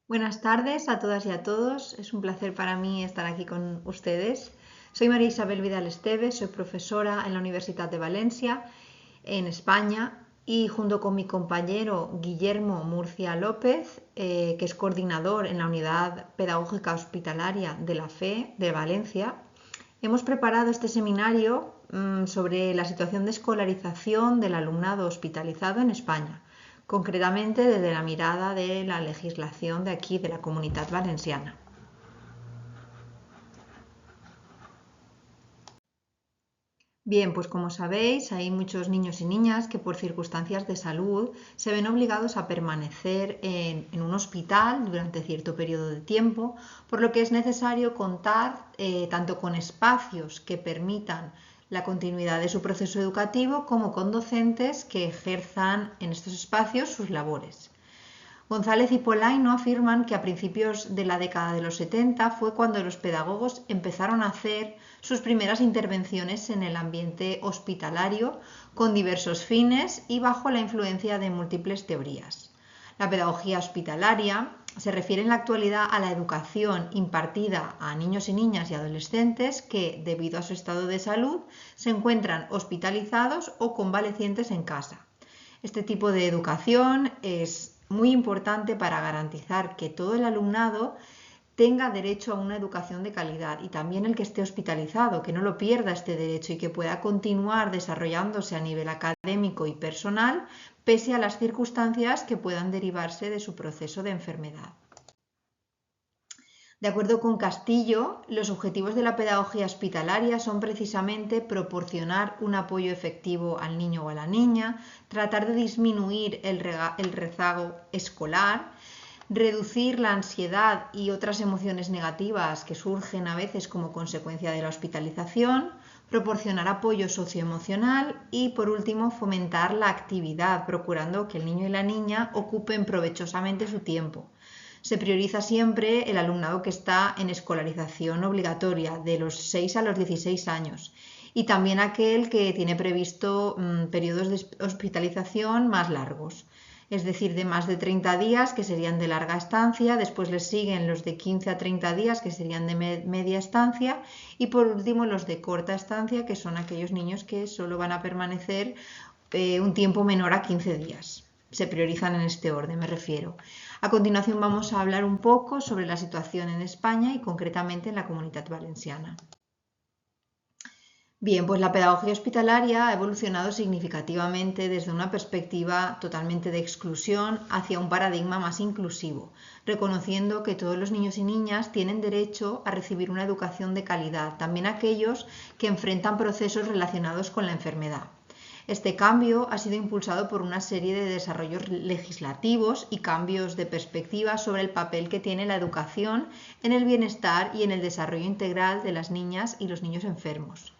Buenas tardes a todas y a todos. Es un placer para mí estar aquí con ustedes. Soy María Isabel Vidal Esteves, soy profesora en la Universidad de Valencia, en España, y junto con mi compañero Guillermo Murcia López, que es coordinador en la Unidad Pedagógica Hospitalaria de la FE de Valencia, hemos preparado este seminario sobre la situación de escolarización del alumnado hospitalizado en España, concretamente desde la mirada de la legislación de aquí, de la Comunitat Valenciana. Bien, pues como sabéis, hay muchos niños y niñas que por circunstancias de salud se ven obligados a permanecer en un hospital durante cierto periodo de tiempo, por lo que es necesario contar tanto con espacios que permitan la continuidad de su proceso educativo como con docentes que ejerzan en estos espacios sus labores. González y Polaino afirman que a principios de la década de los 70 fue cuando los pedagogos empezaron a hacer sus primeras intervenciones en el ambiente hospitalario con diversos fines y bajo la influencia de múltiples teorías. La pedagogía hospitalaria se refiere en la actualidad a la educación impartida a niños y niñas y adolescentes que, debido a su estado de salud, se encuentran hospitalizados o convalecientes en casa. Este tipo de educación es muy importante para garantizar que todo el alumnado tenga derecho a una educación de calidad y también el que esté hospitalizado, que no lo pierda este derecho y que pueda continuar desarrollándose a nivel académico y personal pese a las circunstancias que puedan derivarse de su proceso de enfermedad. De acuerdo con Castillo, los objetivos de la pedagogía hospitalaria son precisamente proporcionar un apoyo efectivo al niño o a la niña, tratar de disminuir el rezago escolar, reducir la ansiedad y otras emociones negativas que surgen a veces como consecuencia de la hospitalización, proporcionar apoyo socioemocional y, por último, fomentar la actividad, procurando que el niño y la niña ocupen provechosamente su tiempo. Se prioriza siempre el alumnado que está en escolarización obligatoria de los 6 a los 16 años y también aquel que tiene previsto periodos de hospitalización más largos, es decir, de más de 30 días que serían de larga estancia, después les siguen los de 15 a 30 días que serían de media estancia y por último los de corta estancia que son aquellos niños que solo van a permanecer un tiempo menor a 15 días. Se priorizan en este orden, me refiero. A continuación vamos a hablar un poco sobre la situación en España y concretamente en la Comunitat Valenciana. Bien, pues la pedagogía hospitalaria ha evolucionado significativamente desde una perspectiva totalmente de exclusión hacia un paradigma más inclusivo, reconociendo que todos los niños y niñas tienen derecho a recibir una educación de calidad, también aquellos que enfrentan procesos relacionados con la enfermedad. Este cambio ha sido impulsado por una serie de desarrollos legislativos y cambios de perspectiva sobre el papel que tiene la educación en el bienestar y en el desarrollo integral de las niñas y los niños enfermos.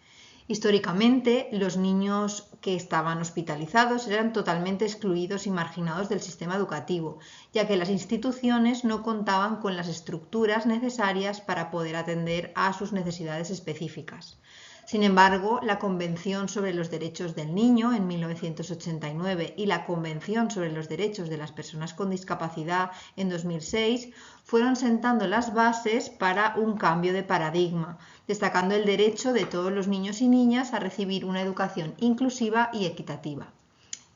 Históricamente, los niños que estaban hospitalizados eran totalmente excluidos y marginados del sistema educativo, ya que las instituciones no contaban con las estructuras necesarias para poder atender a sus necesidades específicas. Sin embargo, la Convención sobre los Derechos del Niño en 1989 y la Convención sobre los Derechos de las Personas con Discapacidad en 2006 fueron sentando las bases para un cambio de paradigma, destacando el derecho de todos los niños y niñas a recibir una educación inclusiva y equitativa.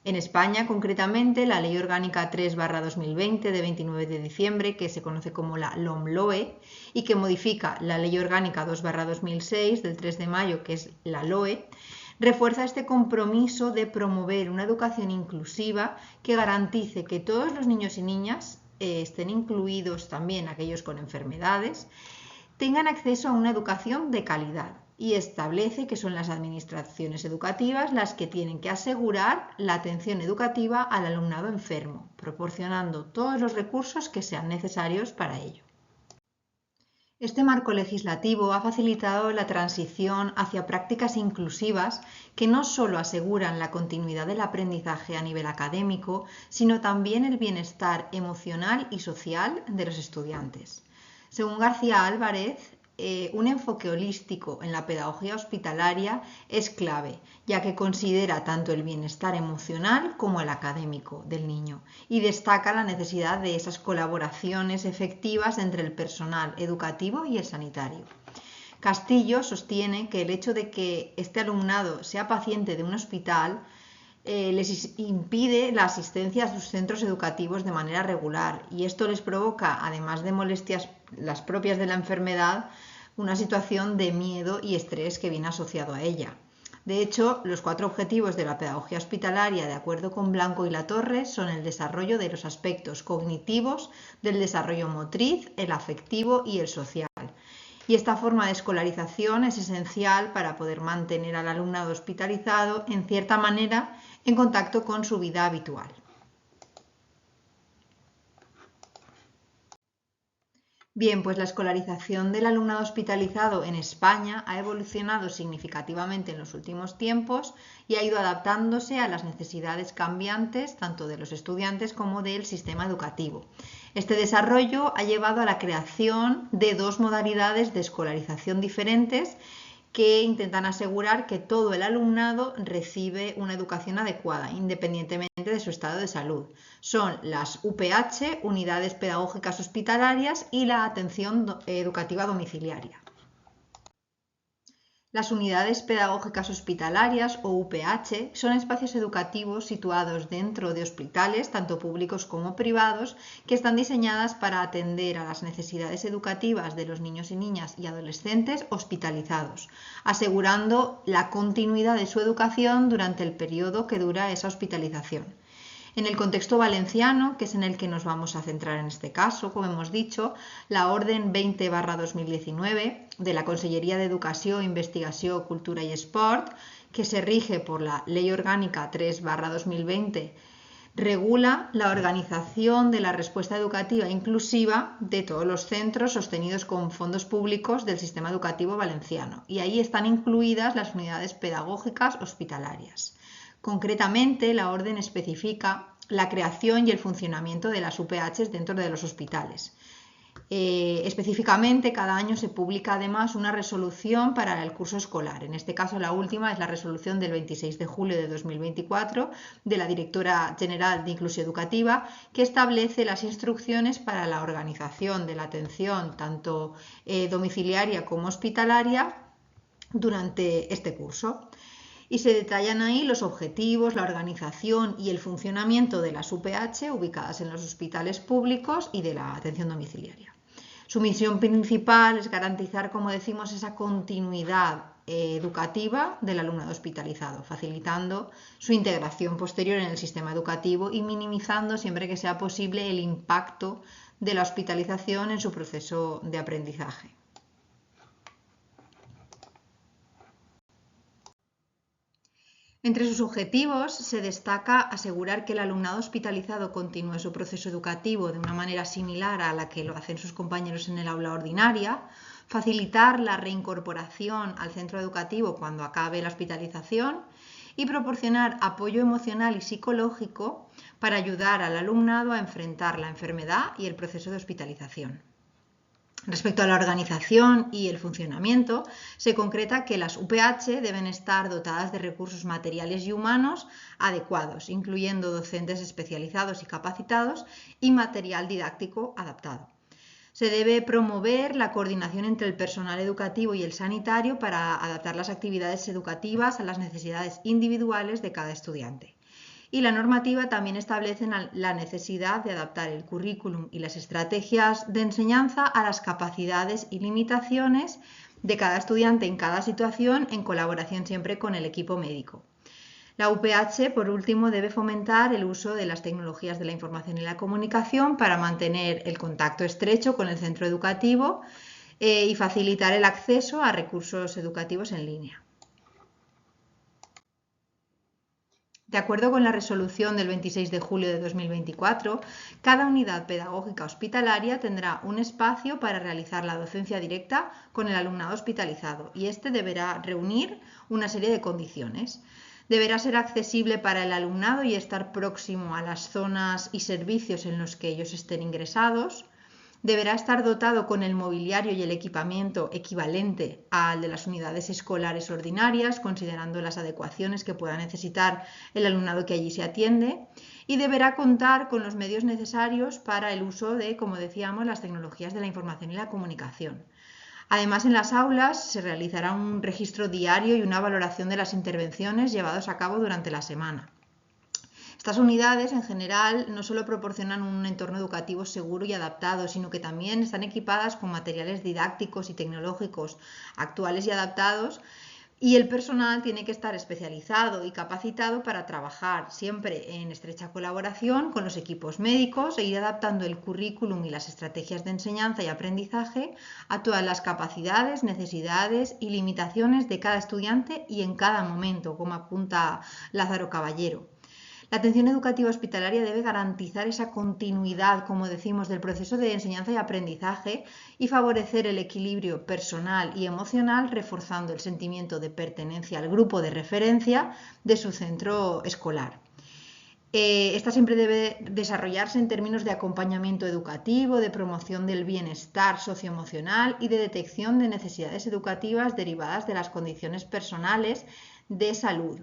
En España, concretamente, la Ley Orgánica 3/2020 de 29 de diciembre, que se conoce como la LOMLOE, y que modifica la Ley Orgánica 2/2006 del 3 de mayo, que es la LOE, refuerza este compromiso de promover una educación inclusiva que garantice que todos los niños y niñas, estén incluidos también aquellos con enfermedades, tengan acceso a una educación de calidad y establece que son las administraciones educativas las que tienen que asegurar la atención educativa al alumnado enfermo, proporcionando todos los recursos que sean necesarios para ello. Este marco legislativo ha facilitado la transición hacia prácticas inclusivas que no solo aseguran la continuidad del aprendizaje a nivel académico, sino también el bienestar emocional y social de los estudiantes. Según García Álvarez, un enfoque holístico en la pedagogía hospitalaria es clave, ya que considera tanto el bienestar emocional como el académico del niño y destaca la necesidad de esas colaboraciones efectivas entre el personal educativo y el sanitario. Castillo sostiene que el hecho de que este alumnado sea paciente de un hospital les impide la asistencia a sus centros educativos de manera regular y esto les provoca, además de molestias las propias de la enfermedad, una situación de miedo y estrés que viene asociado a ella. De hecho, los 4 objetivos de la pedagogía hospitalaria, de acuerdo con Blanco y Latorre, son el desarrollo de los aspectos cognitivos, del desarrollo motriz, el afectivo y el social. Y esta forma de escolarización es esencial para poder mantener al alumnado hospitalizado, en cierta manera, en contacto con su vida habitual. Bien, pues la escolarización del alumnado hospitalizado en España ha evolucionado significativamente en los últimos tiempos y ha ido adaptándose a las necesidades cambiantes tanto de los estudiantes como del sistema educativo. Este desarrollo ha llevado a la creación de 2 modalidades de escolarización diferentes que intentan asegurar que todo el alumnado recibe una educación adecuada, independientemente de su estado de salud. Son las UPH, Unidades Pedagógicas Hospitalarias, y la Atención Educativa Domiciliaria. Las unidades pedagógicas hospitalarias o UPH son espacios educativos situados dentro de hospitales, tanto públicos como privados, que están diseñadas para atender a las necesidades educativas de los niños y niñas y adolescentes hospitalizados, asegurando la continuidad de su educación durante el periodo que dura esa hospitalización. En el contexto valenciano, que es en el que nos vamos a centrar en este caso, como hemos dicho, la Orden 20/2019 de la Consellería de Educació, Investigació, Cultura y Esport, que se rige por la Ley Orgánica 3/2020, regula la organización de la respuesta educativa inclusiva de todos los centros sostenidos con fondos públicos del sistema educativo valenciano, y ahí están incluidas las unidades pedagógicas hospitalarias. Concretamente, la orden especifica la creación y el funcionamiento de las UPH dentro de los hospitales. Específicamente, cada año se publica además una resolución para el curso escolar. En este caso, la última es la resolución del 26 de julio de 2024 de la Directora General de Inclusión Educativa, que establece las instrucciones para la organización de la atención tanto domiciliaria como hospitalaria durante este curso. Y se detallan ahí los objetivos, la organización y el funcionamiento de las UPH ubicadas en los hospitales públicos y de la atención domiciliaria. Su misión principal es garantizar, como decimos, esa continuidad educativa del alumnado hospitalizado, facilitando su integración posterior en el sistema educativo y minimizando, siempre que sea posible, el impacto de la hospitalización en su proceso de aprendizaje. Entre sus objetivos se destaca asegurar que el alumnado hospitalizado continúe su proceso educativo de una manera similar a la que lo hacen sus compañeros en el aula ordinaria, facilitar la reincorporación al centro educativo cuando acabe la hospitalización y proporcionar apoyo emocional y psicológico para ayudar al alumnado a enfrentar la enfermedad y el proceso de hospitalización. Respecto a la organización y el funcionamiento, se concreta que las UPH deben estar dotadas de recursos materiales y humanos adecuados, incluyendo docentes especializados y capacitados y material didáctico adaptado. Se debe promover la coordinación entre el personal educativo y el sanitario para adaptar las actividades educativas a las necesidades individuales de cada estudiante. Y la normativa también establece la necesidad de adaptar el currículum y las estrategias de enseñanza a las capacidades y limitaciones de cada estudiante en cada situación, en colaboración siempre con el equipo médico. La UPH, por último, debe fomentar el uso de las tecnologías de la información y la comunicación para mantener el contacto estrecho con el centro educativo y facilitar el acceso a recursos educativos en línea. De acuerdo con la resolución del 26 de julio de 2024, cada unidad pedagógica hospitalaria tendrá un espacio para realizar la docencia directa con el alumnado hospitalizado y este deberá reunir una serie de condiciones. Deberá ser accesible para el alumnado y estar próximo a las zonas y servicios en los que ellos estén ingresados. Deberá estar dotado con el mobiliario y el equipamiento equivalente al de las unidades escolares ordinarias, considerando las adecuaciones que pueda necesitar el alumnado que allí se atiende, y deberá contar con los medios necesarios para el uso de, como decíamos, las tecnologías de la información y la comunicación. Además, en las aulas se realizará un registro diario y una valoración de las intervenciones llevadas a cabo durante la semana. Estas unidades, en general, no solo proporcionan un entorno educativo seguro y adaptado, sino que también están equipadas con materiales didácticos y tecnológicos actuales y adaptados, y el personal tiene que estar especializado y capacitado para trabajar siempre en estrecha colaboración con los equipos médicos e ir adaptando el currículum y las estrategias de enseñanza y aprendizaje a todas las capacidades, necesidades y limitaciones de cada estudiante y en cada momento, como apunta Lázaro Caballero. La atención educativa hospitalaria debe garantizar esa continuidad, como decimos, del proceso de enseñanza y aprendizaje y favorecer el equilibrio personal y emocional, reforzando el sentimiento de pertenencia al grupo de referencia de su centro escolar. Esta siempre debe desarrollarse en términos de acompañamiento educativo, de promoción del bienestar socioemocional y de detección de necesidades educativas derivadas de las condiciones personales de salud.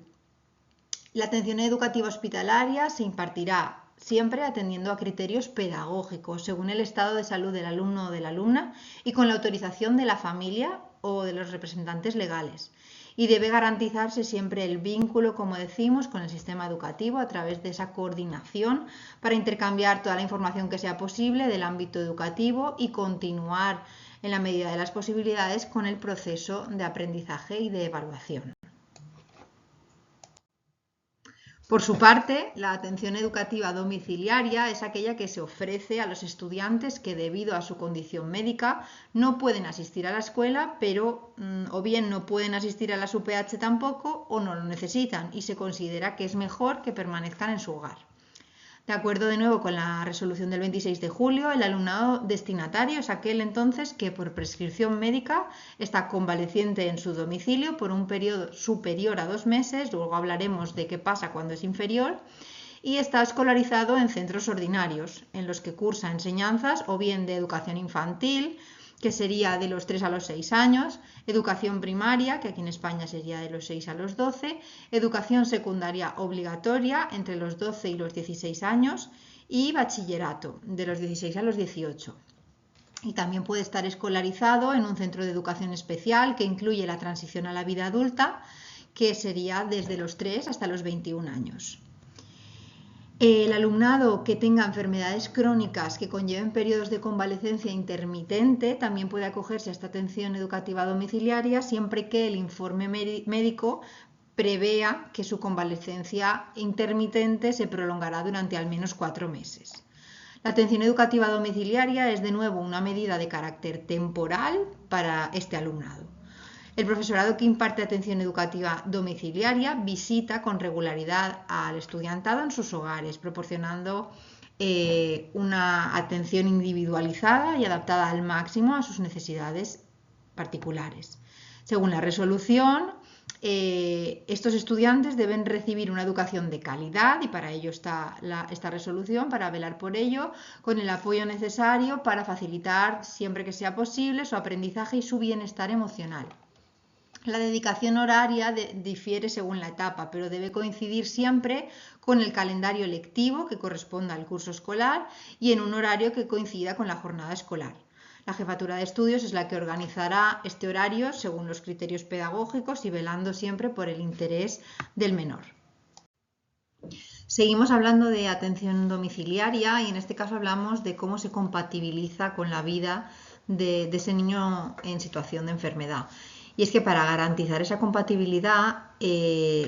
La atención educativa hospitalaria se impartirá siempre atendiendo a criterios pedagógicos según el estado de salud del alumno o de la alumna y con la autorización de la familia o de los representantes legales. Y debe garantizarse siempre el vínculo, como decimos, con el sistema educativo a través de esa coordinación para intercambiar toda la información que sea posible del ámbito educativo y continuar en la medida de las posibilidades con el proceso de aprendizaje y de evaluación. Por su parte, la atención educativa domiciliaria es aquella que se ofrece a los estudiantes que debido a su condición médica no pueden asistir a la escuela, pero o bien no pueden asistir a las UPH tampoco o no lo necesitan y se considera que es mejor que permanezcan en su hogar. De acuerdo de nuevo con la resolución del 26 de julio, el alumnado destinatario es aquel entonces que por prescripción médica está convaleciente en su domicilio por un periodo superior a 2 meses, luego hablaremos de qué pasa cuando es inferior, y está escolarizado en centros ordinarios, en los que cursa enseñanzas o bien de educación infantil, que sería de los 3 a los 6 años, educación primaria, que aquí en España sería de los 6 a los 12, educación secundaria obligatoria entre los 12 y los 16 años y bachillerato de los 16 a los 18. Y también puede estar escolarizado en un centro de educación especial que incluye la transición a la vida adulta, que sería desde los 3 hasta los 21 años. El alumnado que tenga enfermedades crónicas que conlleven periodos de convalecencia intermitente también puede acogerse a esta atención educativa domiciliaria siempre que el informe médico prevea que su convalecencia intermitente se prolongará durante al menos 4 meses. La atención educativa domiciliaria es de nuevo una medida de carácter temporal para este alumnado. El profesorado que imparte atención educativa domiciliaria visita con regularidad al estudiantado en sus hogares, proporcionando una atención individualizada y adaptada al máximo a sus necesidades particulares. Según la resolución, estos estudiantes deben recibir una educación de calidad y para ello está esta resolución, para velar por ello, con el apoyo necesario para facilitar, siempre que sea posible, su aprendizaje y su bienestar emocional. La dedicación horaria difiere según la etapa, pero debe coincidir siempre con el calendario lectivo que corresponda al curso escolar y en un horario que coincida con la jornada escolar. La jefatura de estudios es la que organizará este horario según los criterios pedagógicos y velando siempre por el interés del menor. Seguimos hablando de atención domiciliaria y en este caso hablamos de cómo se compatibiliza con la vida de ese niño en situación de enfermedad. Y es que para garantizar esa compatibilidad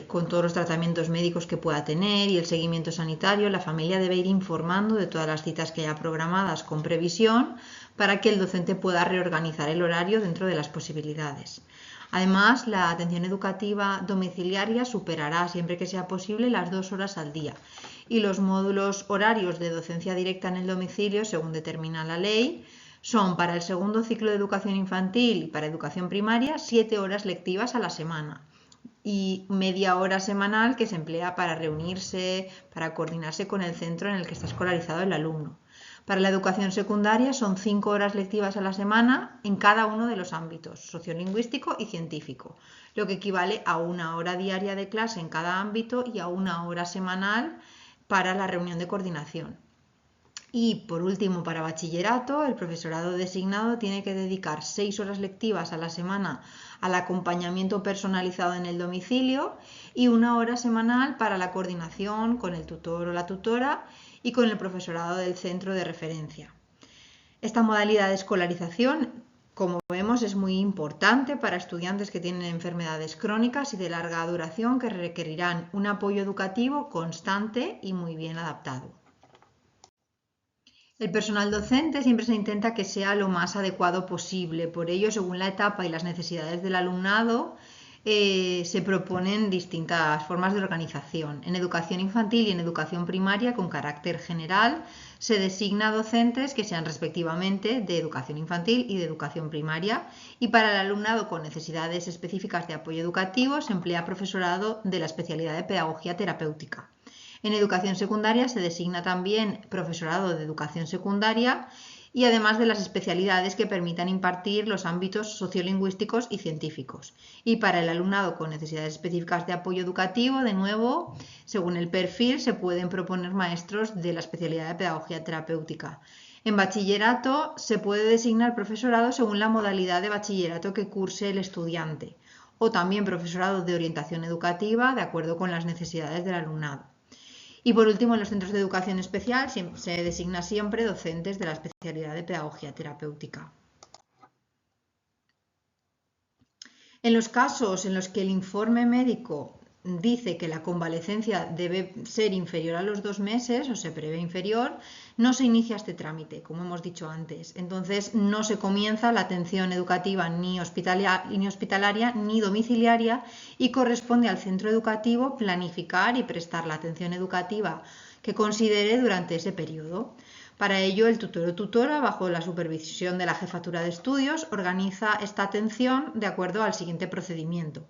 con todos los tratamientos médicos que pueda tener y el seguimiento sanitario, la familia debe ir informando de todas las citas que haya programadas con previsión para que el docente pueda reorganizar el horario dentro de las posibilidades. Además, la atención educativa domiciliaria superará, siempre que sea posible, las 2 horas al día y los módulos horarios de docencia directa en el domicilio, según determina la ley, son para el segundo ciclo de educación infantil y para educación primaria 7 horas lectivas a la semana y media hora semanal que se emplea para reunirse, para coordinarse con el centro en el que está escolarizado el alumno. Para la educación secundaria son 5 horas lectivas a la semana en cada uno de los ámbitos, sociolingüístico y científico, lo que equivale a 1 hora diaria de clase en cada ámbito y a 1 hora semanal para la reunión de coordinación. Y por último, para bachillerato, el profesorado designado tiene que dedicar 6 horas lectivas a la semana al acompañamiento personalizado en el domicilio y 1 hora semanal para la coordinación con el tutor o la tutora y con el profesorado del centro de referencia. Esta modalidad de escolarización, como vemos, es muy importante para estudiantes que tienen enfermedades crónicas y de larga duración que requerirán un apoyo educativo constante y muy bien adaptado. El personal docente siempre se intenta que sea lo más adecuado posible, por ello, según la etapa y las necesidades del alumnado, se proponen distintas formas de organización. En educación infantil y en educación primaria, con carácter general, se designa docentes que sean respectivamente de educación infantil y de educación primaria, y para el alumnado con necesidades específicas de apoyo educativo se emplea profesorado de la especialidad de pedagogía terapéutica. En educación secundaria se designa también profesorado de educación secundaria y además de las especialidades que permitan impartir los ámbitos sociolingüísticos y científicos. Y para el alumnado con necesidades específicas de apoyo educativo, de nuevo, según el perfil, se pueden proponer maestros de la especialidad de pedagogía terapéutica. En bachillerato se puede designar profesorado según la modalidad de bachillerato que curse el estudiante, o también profesorado de orientación educativa de acuerdo con las necesidades del alumnado. Y por último, en los centros de educación especial se designa siempre docentes de la especialidad de pedagogía terapéutica. En los casos en los que el informe médico dice que la convalecencia debe ser inferior a los 2 meses o se prevé inferior, no se inicia este trámite, como hemos dicho antes. Entonces no se comienza la atención educativa ni hospitalaria ni domiciliaria y corresponde al centro educativo planificar y prestar la atención educativa que considere durante ese periodo. Para ello, el tutor o tutora, bajo la supervisión de la jefatura de estudios, organiza esta atención de acuerdo al siguiente procedimiento.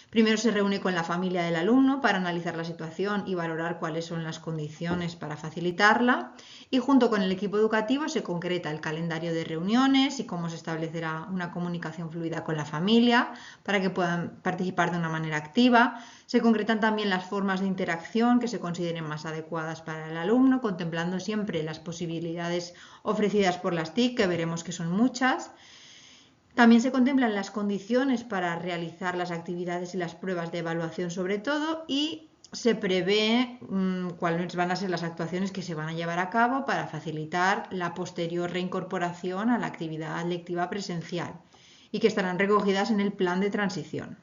Primero se reúne con la familia del alumno para analizar la situación y valorar cuáles son las condiciones para facilitarla, y junto con el equipo educativo se concreta el calendario de reuniones y cómo se establecerá una comunicación fluida con la familia para que puedan participar de una manera activa. Se concretan también las formas de interacción que se consideren más adecuadas para el alumno, contemplando siempre las posibilidades ofrecidas por las TIC, que veremos que son muchas. También se contemplan las condiciones para realizar las actividades y las pruebas de evaluación sobre todo, y se prevé cuáles van a ser las actuaciones que se van a llevar a cabo para facilitar la posterior reincorporación a la actividad lectiva presencial y que estarán recogidas en el plan de transición.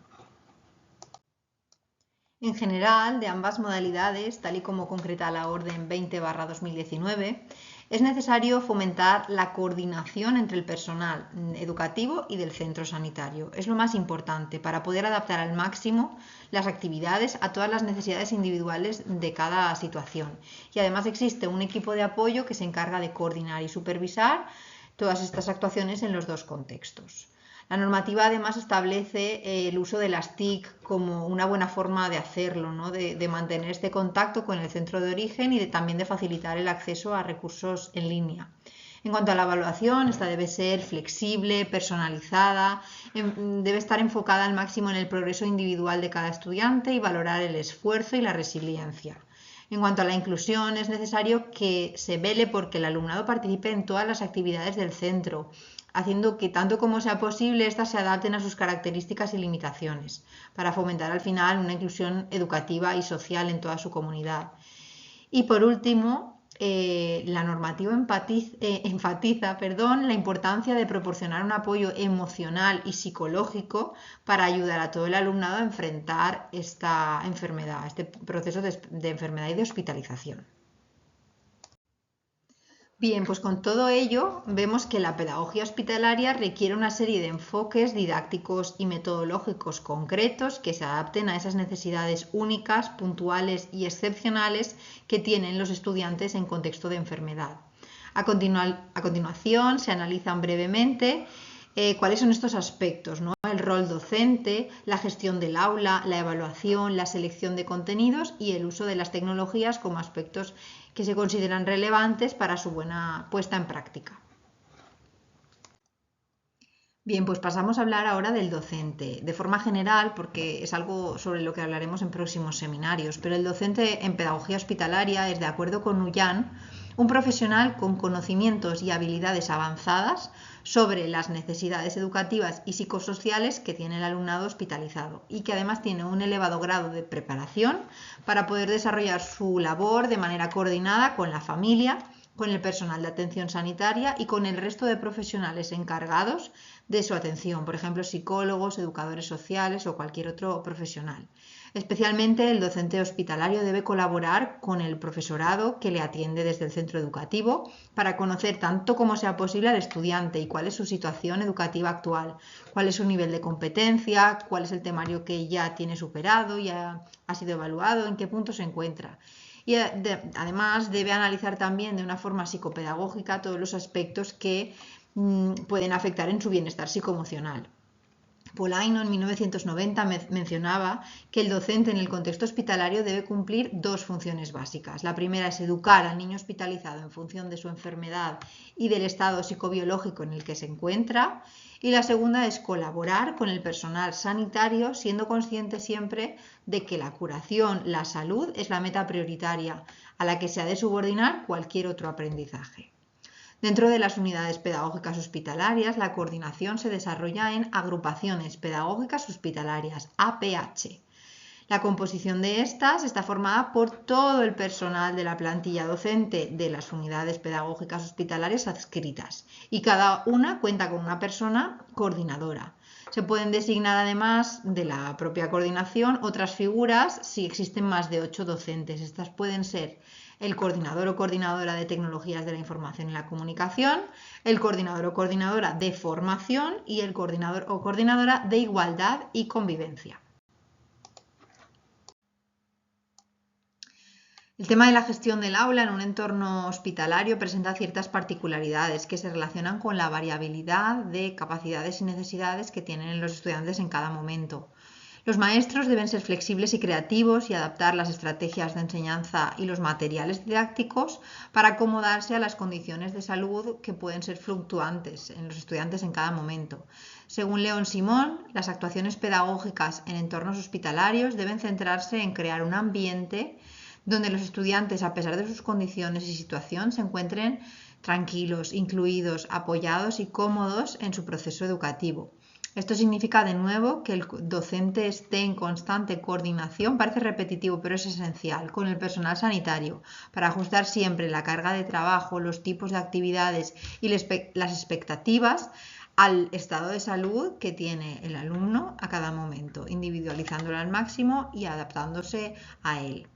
En general, de ambas modalidades, tal y como concreta la Orden 20/2019, es necesario fomentar la coordinación entre el personal educativo y del centro sanitario. Es lo más importante para poder adaptar al máximo las actividades a todas las necesidades individuales de cada situación. Y además existe un equipo de apoyo que se encarga de coordinar y supervisar todas estas actuaciones en los dos contextos. La normativa además establece el uso de las TIC como una buena forma de hacerlo, ¿no? de mantener este contacto con el centro de origen y también de facilitar el acceso a recursos en línea. En cuanto a la evaluación, esta debe ser flexible, personalizada, debe estar enfocada al máximo en el progreso individual de cada estudiante y valorar el esfuerzo y la resiliencia. En cuanto a la inclusión, es necesario que se vele porque el alumnado participe en todas las actividades del centro, haciendo que tanto como sea posible éstas se adapten a sus características y limitaciones, para fomentar al final una inclusión educativa y social en toda su comunidad. Y por último, la normativa enfatiza la importancia de proporcionar un apoyo emocional y psicológico para ayudar a todo el alumnado a enfrentar esta enfermedad, este proceso de enfermedad y de hospitalización. Bien, pues con todo ello vemos que la pedagogía hospitalaria requiere una serie de enfoques didácticos y metodológicos concretos que se adapten a esas necesidades únicas, puntuales y excepcionales que tienen los estudiantes en contexto de enfermedad. A continuación se analizan brevemente cuáles son estos aspectos, ¿no? el rol docente, la gestión del aula, la evaluación, la selección de contenidos y el uso de las tecnologías como aspectos que se consideran relevantes para su buena puesta en práctica. Bien, pues pasamos a hablar ahora del docente, de forma general, porque es algo sobre lo que hablaremos en próximos seminarios, pero el docente en pedagogía hospitalaria es, de acuerdo con Ullán, un profesional con conocimientos y habilidades avanzadas sobre las necesidades educativas y psicosociales que tiene el alumnado hospitalizado y que además tiene un elevado grado de preparación para poder desarrollar su labor de manera coordinada con la familia, con el personal de atención sanitaria y con el resto de profesionales encargados de su atención, por ejemplo, psicólogos, educadores sociales o cualquier otro profesional. Especialmente el docente hospitalario debe colaborar con el profesorado que le atiende desde el centro educativo para conocer tanto como sea posible al estudiante y cuál es su situación educativa actual, cuál es su nivel de competencia, cuál es el temario que ya tiene superado, ya ha sido evaluado, en qué punto se encuentra. Y además debe analizar también de una forma psicopedagógica todos los aspectos que pueden afectar en su bienestar psicoemocional. Polaino en 1990 mencionaba que el docente en el contexto hospitalario debe cumplir dos funciones básicas. La primera es educar al niño hospitalizado en función de su enfermedad y del estado psicobiológico en el que se encuentra. Y la segunda es colaborar con el personal sanitario, siendo consciente siempre de que la curación, la salud, es la meta prioritaria a la que se ha de subordinar cualquier otro aprendizaje. Dentro de las unidades pedagógicas hospitalarias, la coordinación se desarrolla en agrupaciones pedagógicas hospitalarias, APH. La composición de estas está formada por todo el personal de la plantilla docente de las unidades pedagógicas hospitalarias adscritas y cada una cuenta con una persona coordinadora. Se pueden designar además de la propia coordinación otras figuras si existen más de 8 docentes. Estas pueden ser el coordinador o coordinadora de tecnologías de la información y la comunicación, el coordinador o coordinadora de formación y el coordinador o coordinadora de igualdad y convivencia. El tema de la gestión del aula en un entorno hospitalario presenta ciertas particularidades que se relacionan con la variabilidad de capacidades y necesidades que tienen los estudiantes en cada momento. Los maestros deben ser flexibles y creativos y adaptar las estrategias de enseñanza y los materiales didácticos para acomodarse a las condiciones de salud que pueden ser fluctuantes en los estudiantes en cada momento. Según León Simón, las actuaciones pedagógicas en entornos hospitalarios deben centrarse en crear un ambiente donde los estudiantes, a pesar de sus condiciones y situación, se encuentren tranquilos, incluidos, apoyados y cómodos en su proceso educativo. Esto significa de nuevo que el docente esté en constante coordinación, parece repetitivo, pero es esencial, con el personal sanitario, para ajustar siempre la carga de trabajo, los tipos de actividades y las expectativas al estado de salud que tiene el alumno a cada momento, individualizándolo al máximo y adaptándose a él.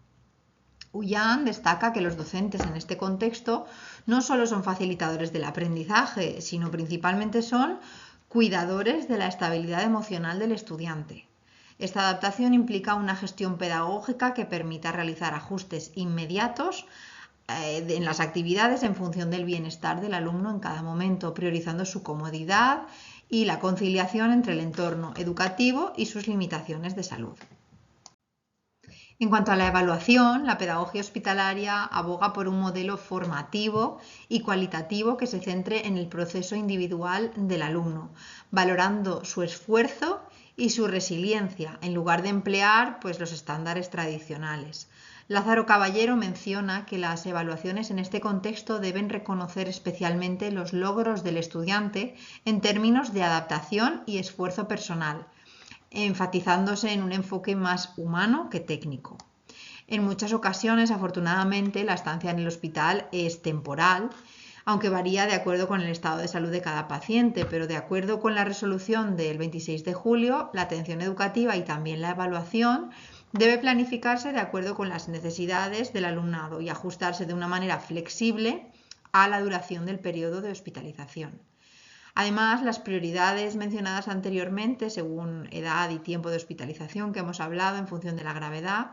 Ullán destaca que los docentes en este contexto no solo son facilitadores del aprendizaje, sino principalmente son cuidadores de la estabilidad emocional del estudiante. Esta adaptación implica una gestión pedagógica que permita realizar ajustes inmediatos en las actividades en función del bienestar del alumno en cada momento, priorizando su comodidad y la conciliación entre el entorno educativo y sus limitaciones de salud. En cuanto a la evaluación, la pedagogía hospitalaria aboga por un modelo formativo y cualitativo que se centre en el proceso individual del alumno, valorando su esfuerzo y su resiliencia, en lugar de emplear los estándares tradicionales. Lázaro Caballero menciona que las evaluaciones en este contexto deben reconocer especialmente los logros del estudiante en términos de adaptación y esfuerzo personal, enfatizándose en un enfoque más humano que técnico. En muchas ocasiones, afortunadamente, la estancia en el hospital es temporal, aunque varía de acuerdo con el estado de salud de cada paciente, pero de acuerdo con la resolución del 26 de julio, la atención educativa y también la evaluación debe planificarse de acuerdo con las necesidades del alumnado y ajustarse de una manera flexible a la duración del periodo de hospitalización. Además, las prioridades mencionadas anteriormente, según edad y tiempo de hospitalización que hemos hablado en función de la gravedad,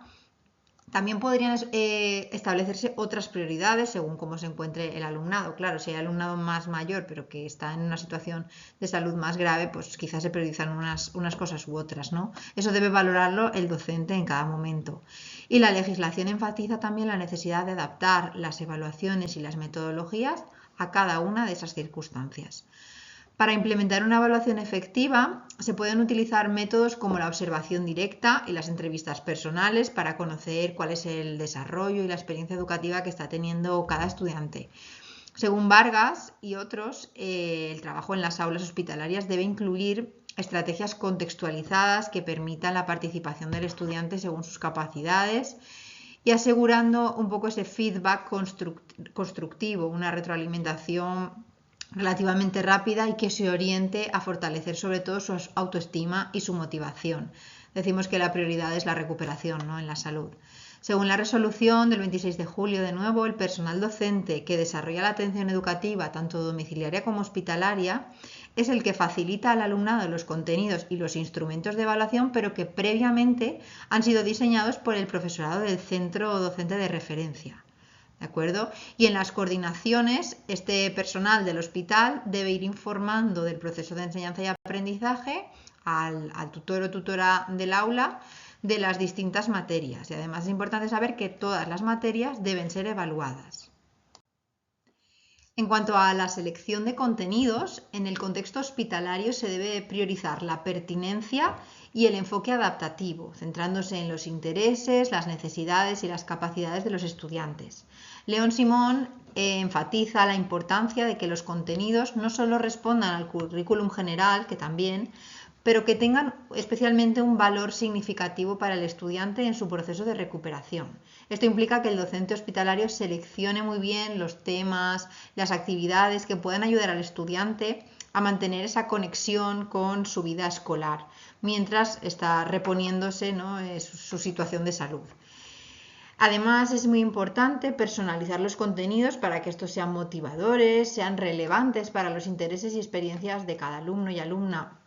También podrían establecerse otras prioridades según cómo se encuentre el alumnado. Claro, si hay alumnado más mayor pero que está en una situación de salud más grave, pues quizás se priorizan unas cosas u otras, ¿no? Eso debe valorarlo el docente en cada momento. Y la legislación enfatiza también la necesidad de adaptar las evaluaciones y las metodologías a cada una de esas circunstancias. Para implementar una evaluación efectiva, se pueden utilizar métodos como la observación directa y las entrevistas personales para conocer cuál es el desarrollo y la experiencia educativa que está teniendo cada estudiante. Según Vargas y otros, el trabajo en las aulas hospitalarias debe incluir estrategias contextualizadas que permitan la participación del estudiante según sus capacidades y asegurando un poco ese feedback constructivo, una retroalimentación relativamente rápida y que se oriente a fortalecer sobre todo su autoestima y su motivación. Decimos que la prioridad es la recuperación, ¿no?, en la salud. Según la resolución del 26 de julio, de nuevo, el personal docente que desarrolla la atención educativa, tanto domiciliaria como hospitalaria, es el que facilita al alumnado los contenidos y los instrumentos de evaluación, pero que previamente han sido diseñados por el profesorado del centro docente de referencia. ¿De acuerdo? Y en las coordinaciones, este personal del hospital debe ir informando del proceso de enseñanza y aprendizaje al tutor o tutora del aula de las distintas materias. Y además es importante saber que todas las materias deben ser evaluadas. En cuanto a la selección de contenidos, en el contexto hospitalario se debe priorizar la pertinencia y el enfoque adaptativo, centrándose en los intereses, las necesidades y las capacidades de los estudiantes. León Simón enfatiza la importancia de que los contenidos no solo respondan al currículum general, que también, pero que tengan especialmente un valor significativo para el estudiante en su proceso de recuperación. Esto implica que el docente hospitalario seleccione muy bien los temas, las actividades que puedan ayudar al estudiante a mantener esa conexión con su vida escolar, mientras está reponiéndose, ¿no?, su situación de salud. Además, es muy importante personalizar los contenidos para que estos sean motivadores, sean relevantes para los intereses y experiencias de cada alumno y alumna,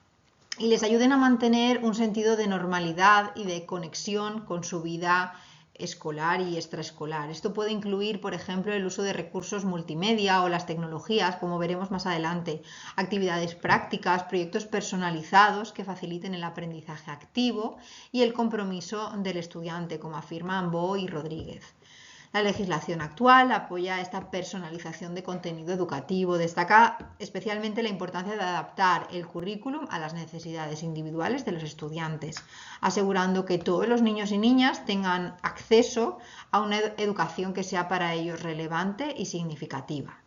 y les ayuden a mantener un sentido de normalidad y de conexión con su vida escolar y extraescolar. Esto puede incluir, por ejemplo, el uso de recursos multimedia o las tecnologías, como veremos más adelante, actividades prácticas, proyectos personalizados que faciliten el aprendizaje activo y el compromiso del estudiante, como afirman Bo y Rodríguez. La legislación actual apoya esta personalización de contenido educativo. Destaca especialmente la importancia de adaptar el currículum a las necesidades individuales de los estudiantes, asegurando que todos los niños y niñas tengan acceso a una educación que sea para ellos relevante y significativa.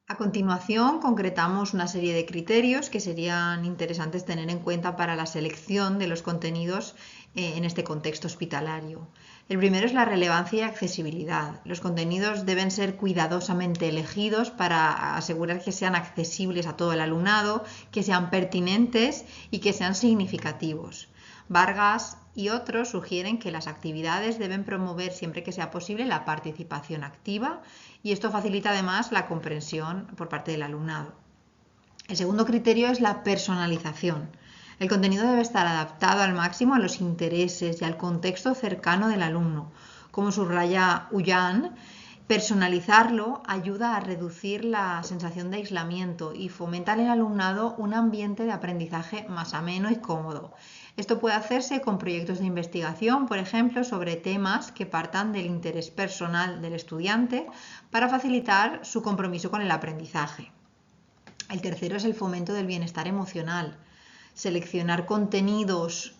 A continuación, concretamos una serie de criterios que serían interesantes tener en cuenta para la selección de los contenidos en este contexto hospitalario. El primero es la relevancia y accesibilidad. Los contenidos deben ser cuidadosamente elegidos para asegurar que sean accesibles a todo el alumnado, que sean pertinentes y que sean significativos. Vargas y otros sugieren que las actividades deben promover siempre que sea posible la participación activa y esto facilita además la comprensión por parte del alumnado. El segundo criterio es la personalización. El contenido debe estar adaptado al máximo a los intereses y al contexto cercano del alumno. Como subraya Ullan, personalizarlo ayuda a reducir la sensación de aislamiento y fomenta en el alumnado un ambiente de aprendizaje más ameno y cómodo. Esto puede hacerse con proyectos de investigación, por ejemplo, sobre temas que partan del interés personal del estudiante para facilitar su compromiso con el aprendizaje. El tercero es el fomento del bienestar emocional. Seleccionar contenidos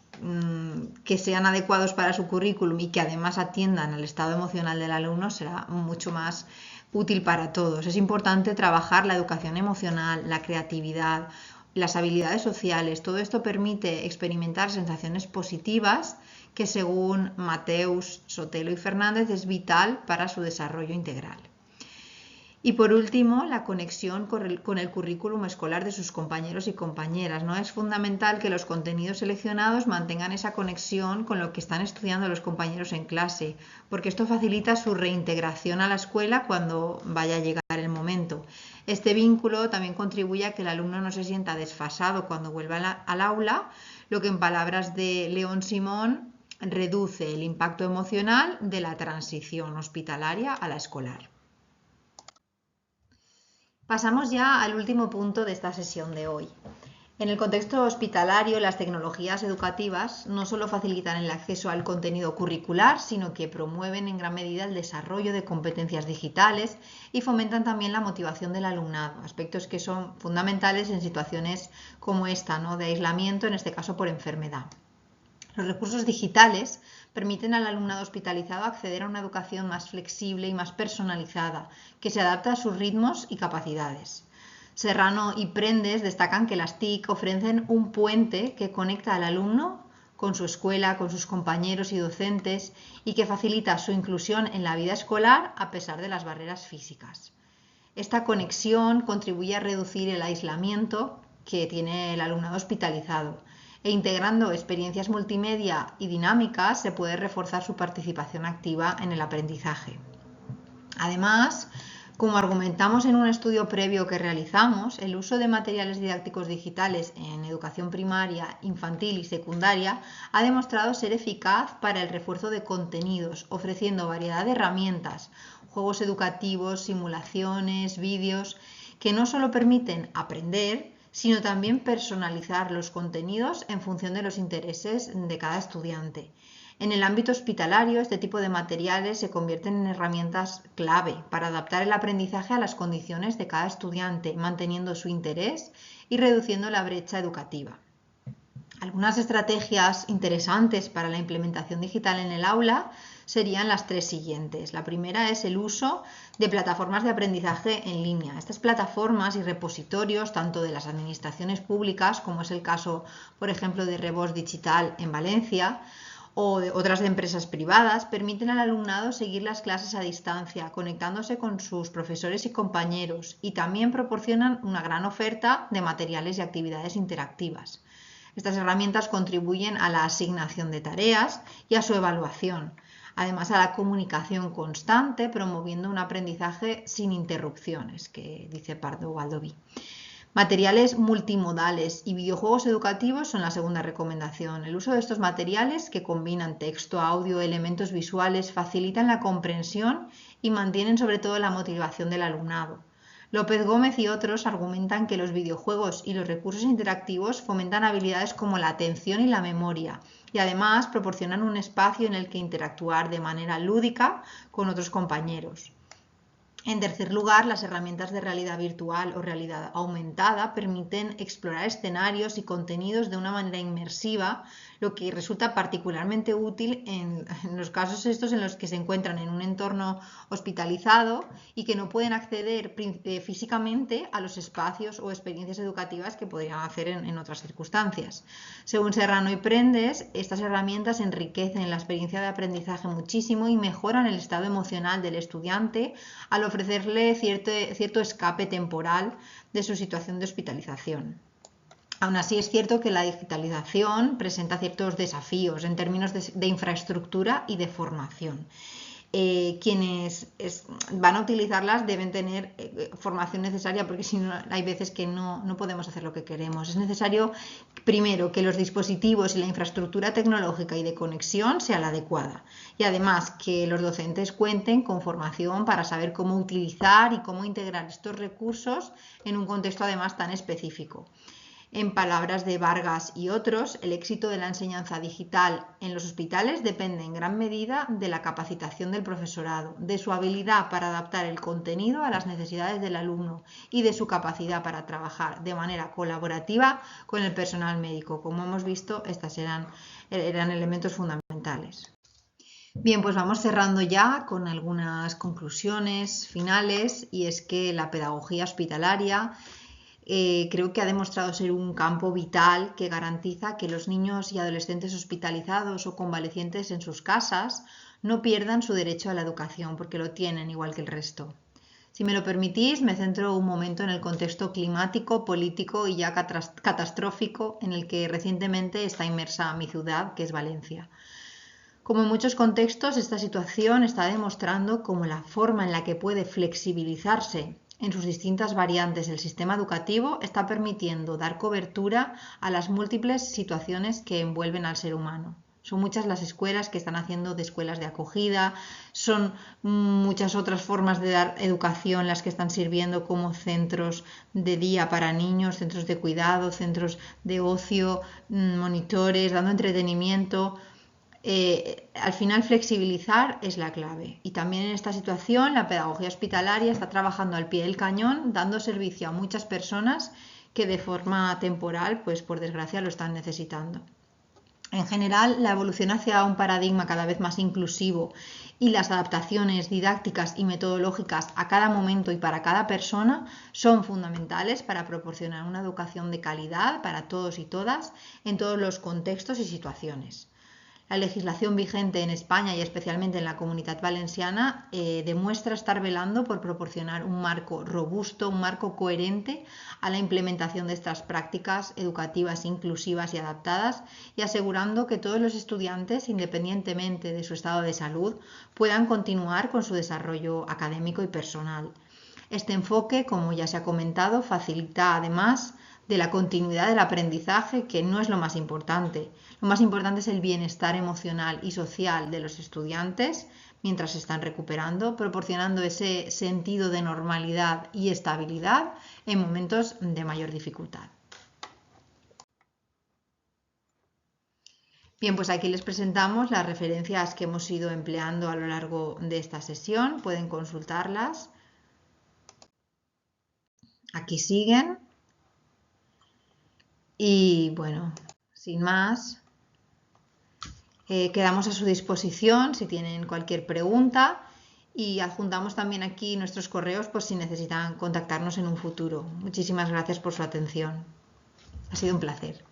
que sean adecuados para su currículum y que además atiendan al estado emocional del alumno será mucho más útil para todos. Es importante trabajar la educación emocional, la creatividad, las habilidades sociales. Todo esto permite experimentar sensaciones positivas que, según Mateus, Sotelo y Fernández, es vital para su desarrollo integral. Y por último, la conexión con el currículum escolar de sus compañeros y compañeras, ¿no? Es fundamental que los contenidos seleccionados mantengan esa conexión con lo que están estudiando los compañeros en clase, porque esto facilita su reintegración a la escuela cuando vaya a llegar el momento. Este vínculo también contribuye a que el alumno no se sienta desfasado cuando vuelva al aula, lo que en palabras de León Simón reduce el impacto emocional de la transición hospitalaria a la escolar. Pasamos ya al último punto de esta sesión de hoy. En el contexto hospitalario, las tecnologías educativas no solo facilitan el acceso al contenido curricular, sino que promueven en gran medida el desarrollo de competencias digitales y fomentan también la motivación del alumnado, aspectos que son fundamentales en situaciones como esta, ¿no?, de aislamiento, en este caso por enfermedad. Los recursos digitales permiten al alumnado hospitalizado acceder a una educación más flexible y más personalizada, que se adapta a sus ritmos y capacidades. Serrano y Prendes destacan que las TIC ofrecen un puente que conecta al alumno con su escuela, con sus compañeros y docentes y que facilita su inclusión en la vida escolar a pesar de las barreras físicas. Esta conexión contribuye a reducir el aislamiento que tiene el alumnado hospitalizado e integrando experiencias multimedia y dinámicas se puede reforzar su participación activa en el aprendizaje. Además, como argumentamos en un estudio previo que realizamos, el uso de materiales didácticos digitales en educación primaria, infantil y secundaria ha demostrado ser eficaz para el refuerzo de contenidos, ofreciendo variedad de herramientas, juegos educativos, simulaciones, vídeos, que no solo permiten aprender, sino también personalizar los contenidos en función de los intereses de cada estudiante. En el ámbito hospitalario, este tipo de materiales se convierten en herramientas clave para adaptar el aprendizaje a las condiciones de cada estudiante, manteniendo su interés y reduciendo la brecha educativa. Algunas estrategias interesantes para la implementación digital en el aula serían las tres siguientes. La primera es el uso de plataformas de aprendizaje en línea. Estas plataformas y repositorios, tanto de las administraciones públicas, como es el caso, por ejemplo, de Rebos Digital en Valencia, o de otras de empresas privadas, permiten al alumnado seguir las clases a distancia, conectándose con sus profesores y compañeros, y también proporcionan una gran oferta de materiales y actividades interactivas. Estas herramientas contribuyen a la asignación de tareas y a su evaluación, además a la comunicación constante, promoviendo un aprendizaje sin interrupciones, que dice Pardo Baldoví. Materiales multimodales y videojuegos educativos son la segunda recomendación. El uso de estos materiales, que combinan texto, audio, elementos visuales, facilitan la comprensión y mantienen sobre todo la motivación del alumnado. López Gómez y otros argumentan que los videojuegos y los recursos interactivos fomentan habilidades como la atención y la memoria y además proporcionan un espacio en el que interactuar de manera lúdica con otros compañeros. En tercer lugar, las herramientas de realidad virtual o realidad aumentada permiten explorar escenarios y contenidos de una manera inmersiva, lo que resulta particularmente útil en los casos estos en los que se encuentran en un entorno hospitalizado y que no pueden acceder físicamente a los espacios o experiencias educativas que podrían hacer en otras circunstancias. Según Serrano y Prendes, estas herramientas enriquecen la experiencia de aprendizaje muchísimo y mejoran el estado emocional del estudiante al ofrecerle cierto escape temporal de su situación de hospitalización. Aún así, es cierto que la digitalización presenta ciertos desafíos en términos de infraestructura y de formación. Quienes van a utilizarlas deben tener formación necesaria, porque si no, hay veces que no podemos hacer lo que queremos. Es necesario, primero, que los dispositivos y la infraestructura tecnológica y de conexión sea la adecuada, y además que los docentes cuenten con formación para saber cómo utilizar y cómo integrar estos recursos en un contexto además tan específico. En palabras de Vargas y otros, el éxito de la enseñanza digital en los hospitales depende en gran medida de la capacitación del profesorado, de su habilidad para adaptar el contenido a las necesidades del alumno y de su capacidad para trabajar de manera colaborativa con el personal médico. Como hemos visto, estos eran elementos fundamentales. Bien, pues vamos cerrando ya con algunas conclusiones finales, y es que la pedagogía hospitalaria creo que ha demostrado ser un campo vital que garantiza que los niños y adolescentes hospitalizados o convalecientes en sus casas no pierdan su derecho a la educación, porque lo tienen igual que el resto. Si me lo permitís, me centro un momento en el contexto climático, político y ya catastrófico en el que recientemente está inmersa mi ciudad, que es Valencia. Como en muchos contextos, esta situación está demostrando cómo la forma en la que puede flexibilizarse en sus distintas variantes el sistema educativo está permitiendo dar cobertura a las múltiples situaciones que envuelven al ser humano. Son muchas las escuelas que están haciendo de escuelas de acogida, son muchas otras formas de dar educación las que están sirviendo como centros de día para niños, centros de cuidado, centros de ocio, monitores, dando entretenimiento. Al final flexibilizar es la clave, y también en esta situación la pedagogía hospitalaria está trabajando al pie del cañón, dando servicio a muchas personas que de forma temporal, pues por desgracia, lo están necesitando. En general, la evolución hacia un paradigma cada vez más inclusivo y las adaptaciones didácticas y metodológicas a cada momento y para cada persona son fundamentales para proporcionar una educación de calidad para todos y todas en todos los contextos y situaciones. La legislación vigente en España y especialmente en la Comunitat Valenciana demuestra estar velando por proporcionar un marco robusto, un marco coherente a la implementación de estas prácticas educativas inclusivas y adaptadas, y asegurando que todos los estudiantes, independientemente de su estado de salud, puedan continuar con su desarrollo académico y personal. Este enfoque, como ya se ha comentado, facilita además de la continuidad del aprendizaje, que no es lo más importante. Lo más importante es el bienestar emocional y social de los estudiantes mientras se están recuperando, proporcionando ese sentido de normalidad y estabilidad en momentos de mayor dificultad. Bien, pues aquí les presentamos las referencias que hemos ido empleando a lo largo de esta sesión. Pueden consultarlas. Aquí siguen. Y bueno, sin más, quedamos a su disposición si tienen cualquier pregunta, y adjuntamos también aquí nuestros correos por si necesitan contactarnos en un futuro. Muchísimas gracias por su atención. Ha sido un placer.